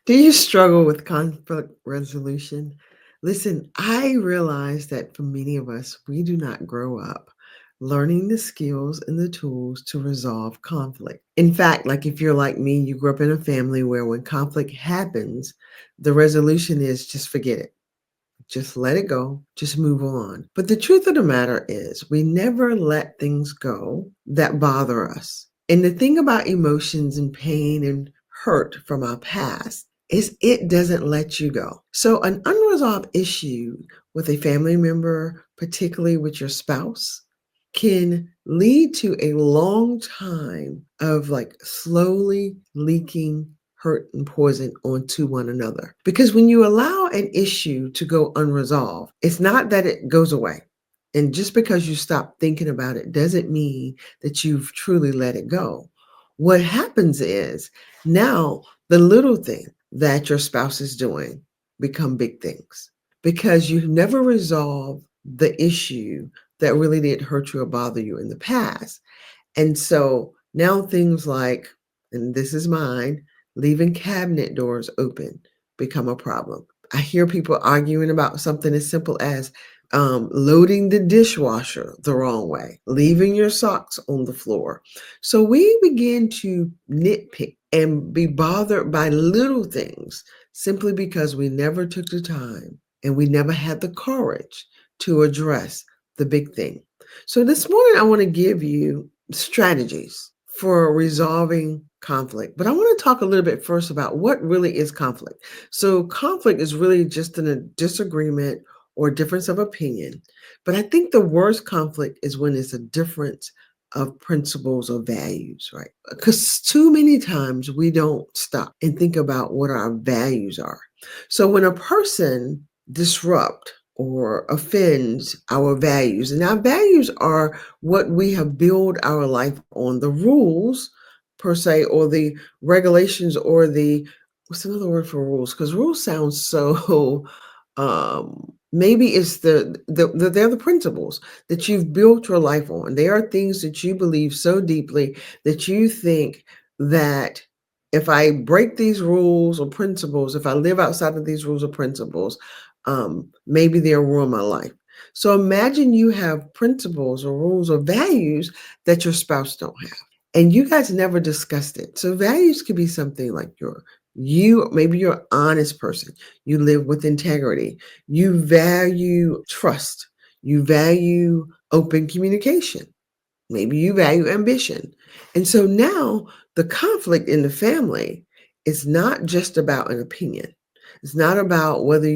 Do you struggle with conflict resolution? Listen, I realize that for many of us, we do not grow up learning the skills and the tools to resolve conflict. In fact, like if you're like me, you grew up in a family where when conflict happens, the resolution is just forget it. Just let it go. Just move on. But the truth of the matter is, we never let things go that bother us. And the thing about emotions and pain and hurt from our past is it doesn't let you go. So, an unresolved issue with a family member, particularly with your spouse, can lead to a long time of like slowly leaking hurt and poison onto one another. Because when you allow an issue to go unresolved, it's not that it goes away. And just because you stop thinking about it doesn't mean that you've truly let it go. What happens is now the little thing that your spouse is doing become big things because you've never resolved the issue that really did hurt you or bother you in the past. And so now things like, and this is mine, leaving cabinet doors open become a problem. I hear people arguing about something as simple as loading the dishwasher the wrong way, leaving your socks on the floor. So we begin to nitpick and be bothered by little things simply because we never took the time and we never had the courage to address the big thing. So this morning, I want to give you strategies for resolving conflict. But I want to talk a little bit first about what really is conflict. So, conflict is really just a disagreement or difference of opinion. But I think the worst conflict is when it's a difference of principles or values, right? Because too many times we don't stop and think about what our values are. So, when a person disrupt or offends our values. And our values are what we have built our life on, the rules per se, or the regulations, or the what's another word for rules? Because rules sounds so maybe it's they're the principles that you've built your life on. They are things that you believe so deeply that you think that if I break these rules or principles, if I live outside of these rules or principles, maybe they'll ruin my life. So imagine you have principles or rules or values that your spouse don't have, and you guys never discussed it. So values could be something like maybe you're an honest person. You live with integrity. You value trust. You value open communication. Maybe you value ambition. And so now the conflict in the family is not just about an opinion. It's not about whether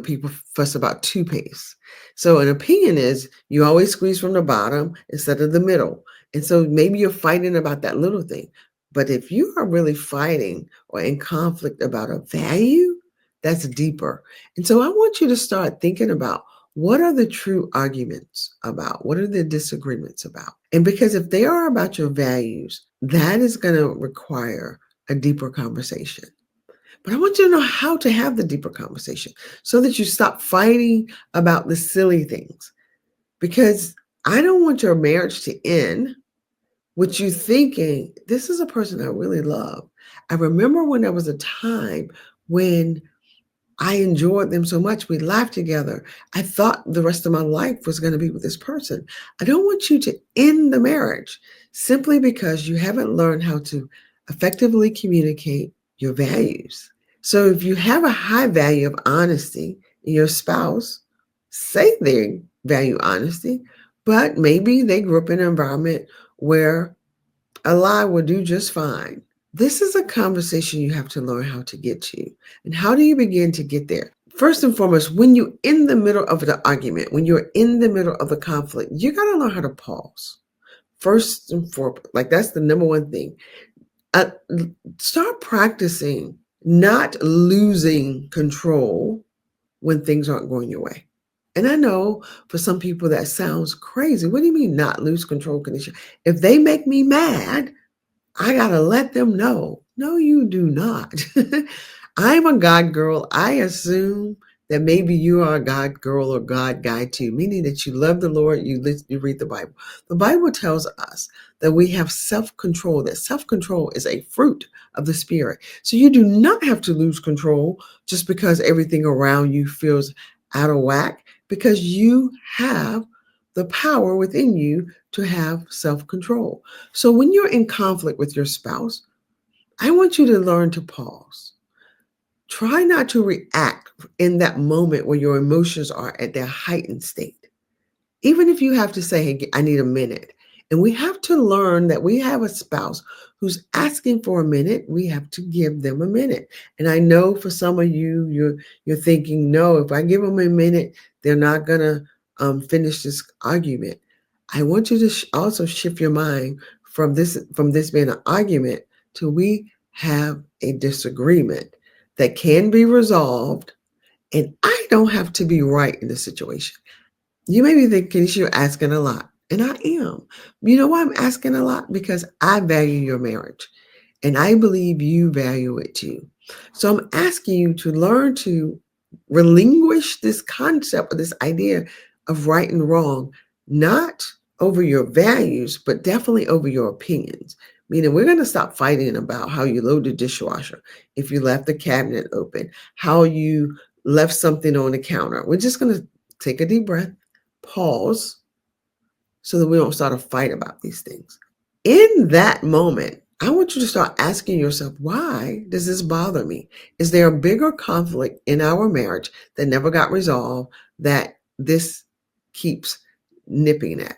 people fuss about toothpaste. So an opinion is you always squeeze from the bottom instead of the middle. And so maybe you're fighting about that little thing. But if you are really fighting or in conflict about a value, that's deeper. And so I want you to start thinking about what are the true arguments about? What are the disagreements about? And because if they are about your values, that is going to require a deeper conversation. But I want you to know how to have the deeper conversation so that you stop fighting about the silly things. Because I don't want your marriage to end with you thinking, this is a person I really love. I remember when there was a time when I enjoyed them so much. We laughed together. I thought the rest of my life was going to be with this person. I don't want you to end the marriage simply because you haven't learned how to effectively communicate your values. So if you have a high value of honesty in your spouse, say they value honesty, but maybe they grew up in an environment where a lie will do just fine. This is a conversation you have to learn how to get to. And how do you begin to get there? First and foremost, when you're in the middle of the argument, when you're in the middle of the conflict, you got to learn how to pause. First and foremost, like that's the number one thing. Uh, Start practicing not losing control when things aren't going your way. And I know for some people that sounds crazy. What do you mean not lose control condition? If they make me mad, I got to let them know. No, you do not. I'm a God girl. I assume that maybe you are a God girl or God guy too, meaning that you love the Lord, you read the Bible. The Bible tells us that we have self-control, that self-control is a fruit of the Spirit. So you do not have to lose control just because everything around you feels out of whack, because you have the power within you to have self-control. So when you're in conflict with your spouse, I want you to learn to pause. Try not to react in that moment where your emotions are at their heightened state. Even if you have to say, hey, I need a minute. And we have to learn that we have a spouse who's asking for a minute. We have to give them a minute. And I know for some of you, you're thinking, no, if I give them a minute, they're not gonna finish this argument. I want you to also shift your mind from this being an argument to we have a disagreement that can be resolved, and I don't have to be right in the situation. You may be thinking you're asking a lot, and I am. You know why I'm asking a lot? Because I value your marriage, and I believe you value it too. So I'm asking you to learn to relinquish this concept or this idea of right and wrong, not over your values, but definitely over your opinions. Meaning, we're going to stop fighting about how you load the dishwasher, if you left the cabinet open, how you left something on the counter. We're just going to take a deep breath, pause, so that we don't start a fight about these things. In that moment, I want you to start asking yourself, why does this bother me? Is there a bigger conflict in our marriage that never got resolved that this keeps nipping at?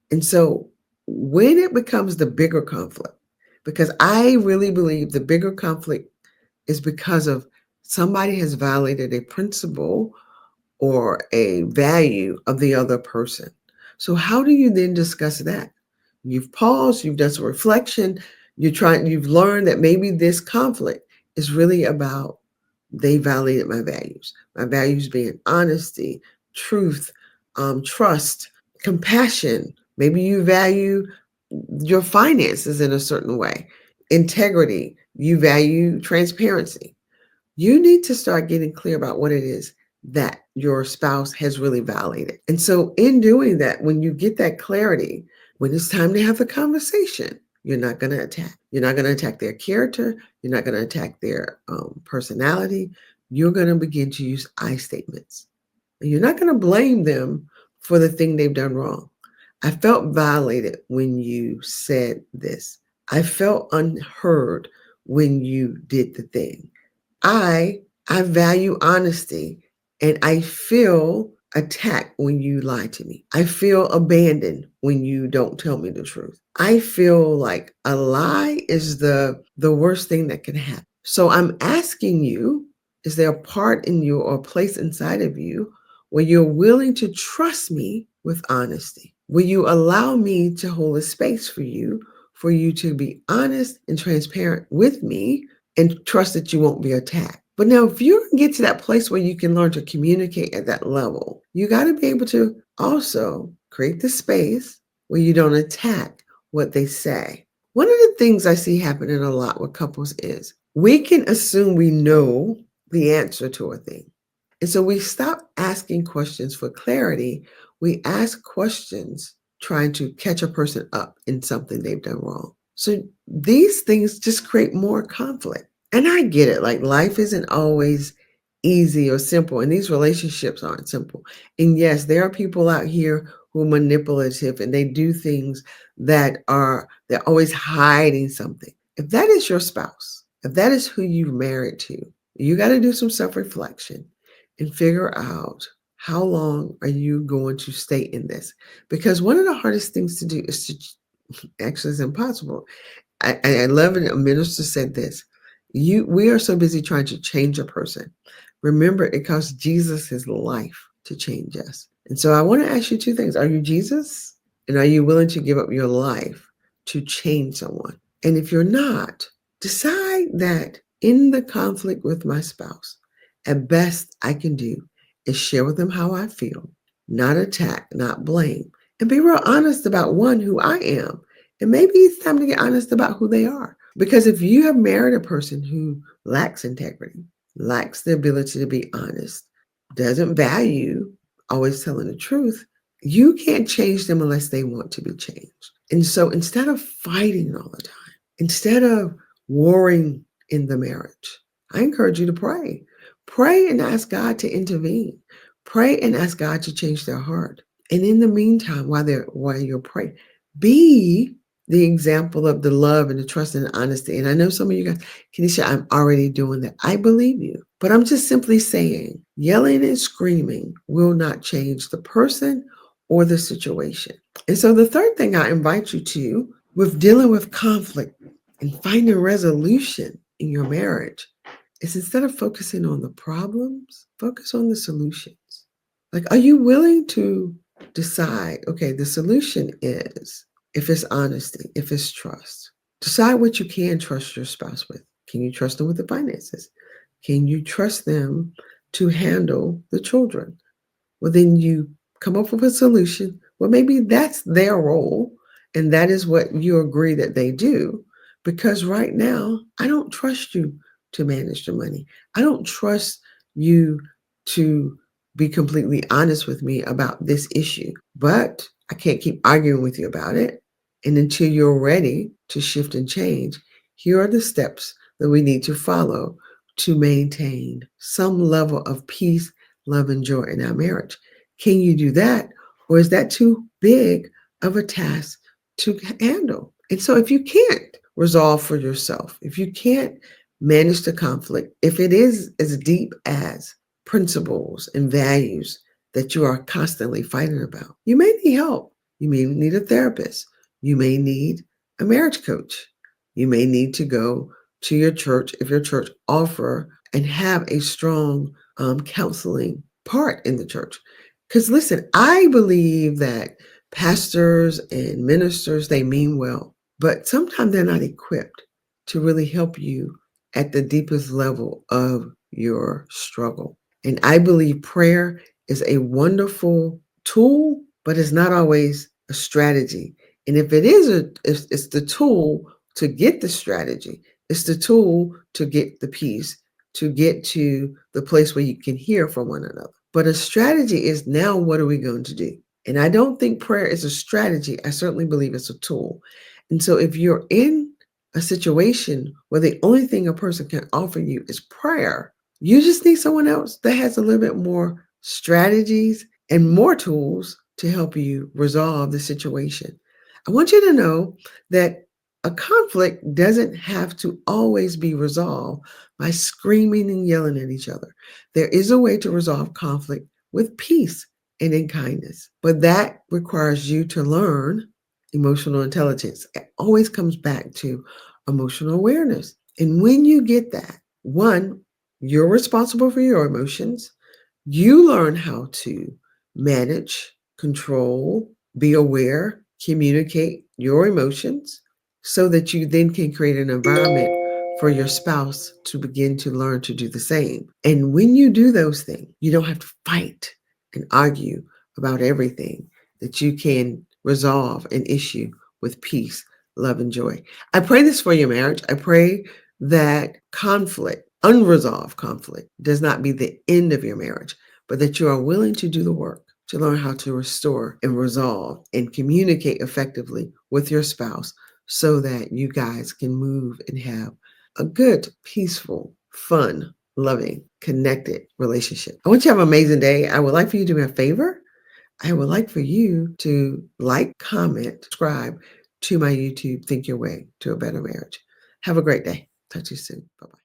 And so when it becomes the bigger conflict, because I really believe the bigger conflict is because of somebody has violated a principle or a value of the other person. So how do you then discuss that? You've paused, you've done some reflection, you've learned that maybe this conflict is really about they violated my values. My values being honesty, truth, trust, compassion. Maybe you value your finances in a certain way, integrity. You value transparency. You need to start getting clear about what it is that your spouse has really violated. And so, in doing that, when you get that clarity, when it's time to have a conversation, you're not going to attack. You're not going to attack their character. You're not going to attack their personality. You're going to begin to use I statements. And you're not going to blame them for the thing they've done wrong. I felt violated when you said this. I felt unheard when you did the thing. I I value honesty, and I feel attacked when you lie to me. I feel abandoned when you don't tell me the truth. I feel like a lie is the worst thing that can happen. So I'm asking you, is there a part in you or a place inside of you where you're willing to trust me with honesty? Will you allow me to hold a space for you to be honest and transparent with me and trust that you won't be attacked? But now, if you can get to that place where you can learn to communicate at that level, you got to be able to also create the space where you don't attack what they say. One of the things I see happening a lot with couples is we can assume we know the answer to a thing. And so we stop asking questions for clarity. We ask questions trying to catch a person up in something they've done wrong. So these things just create more conflict. And I get it. Like, life isn't always easy or simple, and these relationships aren't simple. And yes, there are people out here who are manipulative and they do things they're always hiding something. If that is your spouse, if that is who you've married to, you got to do some self-reflection and figure out, how long are you going to stay in this? Because one of the hardest things to do is to, actually, it's impossible. I love it. A minister said this: we are so busy trying to change a person. Remember, it cost Jesus his life to change us. And so I want to ask you two things. Are you Jesus? And are you willing to give up your life to change someone? And if you're not, decide that in the conflict with my spouse, at best I can do is share with them how I feel, not attack, not blame, and be real honest about one, who I am. And maybe it's time to get honest about who they are. Because if you have married a person who lacks integrity, lacks the ability to be honest, doesn't value always telling the truth, you can't change them unless they want to be changed. And so instead of fighting all the time, instead of warring in the marriage, I encourage you to pray. Pray and ask God to intervene. Pray and ask God to change their heart. And in the meantime, while you're praying, be the example of the love and the trust and the honesty. And I know some of you guys, Kenisha, I'm already doing that. I believe you. But I'm just simply saying, yelling and screaming will not change the person or the situation. And so the third thing I invite you to with dealing with conflict and finding resolution in your marriage is instead of focusing on the problems, focus on the solutions. Like, are you willing to decide, okay, the solution is if it's honesty, if it's trust, decide what you can trust your spouse with. Can you trust them with the finances? Can you trust them to handle the children? Well, then you come up with a solution. Well, maybe that's their role, and that is what you agree that they do. Because right now, I don't trust you to manage the money. I don't trust you to be completely honest with me about this issue. But I can't keep arguing with you about it. And until you're ready to shift and change, here are the steps that we need to follow to maintain some level of peace, love, and joy in our marriage. Can you do that? Or is that too big of a task to handle? And so if you can't resolve for yourself, if you can't manage the conflict, if it is as deep as principles and values that you are constantly fighting about, you may need help. You may need a therapist. You may need a marriage coach. You may need to go to your church if your church offer and have a strong counseling part in the church. Because listen, I believe that pastors and ministers, they mean well, but sometimes they're not equipped to really help you at the deepest level of your struggle. And I believe prayer is a wonderful tool, but it's not always a strategy. And if it is it's the tool to get the strategy. It's the tool to get the peace, to get to the place where you can hear from one another. But a strategy is now what are we going to do? And I don't think prayer is a strategy. I certainly believe it's a tool. And so if you're in a situation where the only thing a person can offer you is prayer, you just need someone else that has a little bit more strategies and more tools to help you resolve the situation. I want you to know that a conflict doesn't have to always be resolved by screaming and yelling at each other. There is a way to resolve conflict with peace and in kindness, but that requires you to learn emotional intelligence. It always comes back to emotional awareness. And when you get that, one, you're responsible for your emotions. You learn how to manage, control, be aware, communicate your emotions so that you then can create an environment for your spouse to begin to learn to do the same. And when you do those things, you don't have to fight and argue about everything, that you can resolve an issue with peace, love, and joy. I pray this for your marriage. I pray that conflict, unresolved conflict, does not be the end of your marriage, but that you are willing to do the work to learn how to restore and resolve and communicate effectively with your spouse so that you guys can move and have a good, peaceful, fun, loving, connected relationship. I want you to have an amazing day. I would like for you to do me a favor. I would like for you to like, comment, subscribe to my YouTube, Think Your Way to a Better Marriage. Have a great day. Talk to you soon. Bye-bye.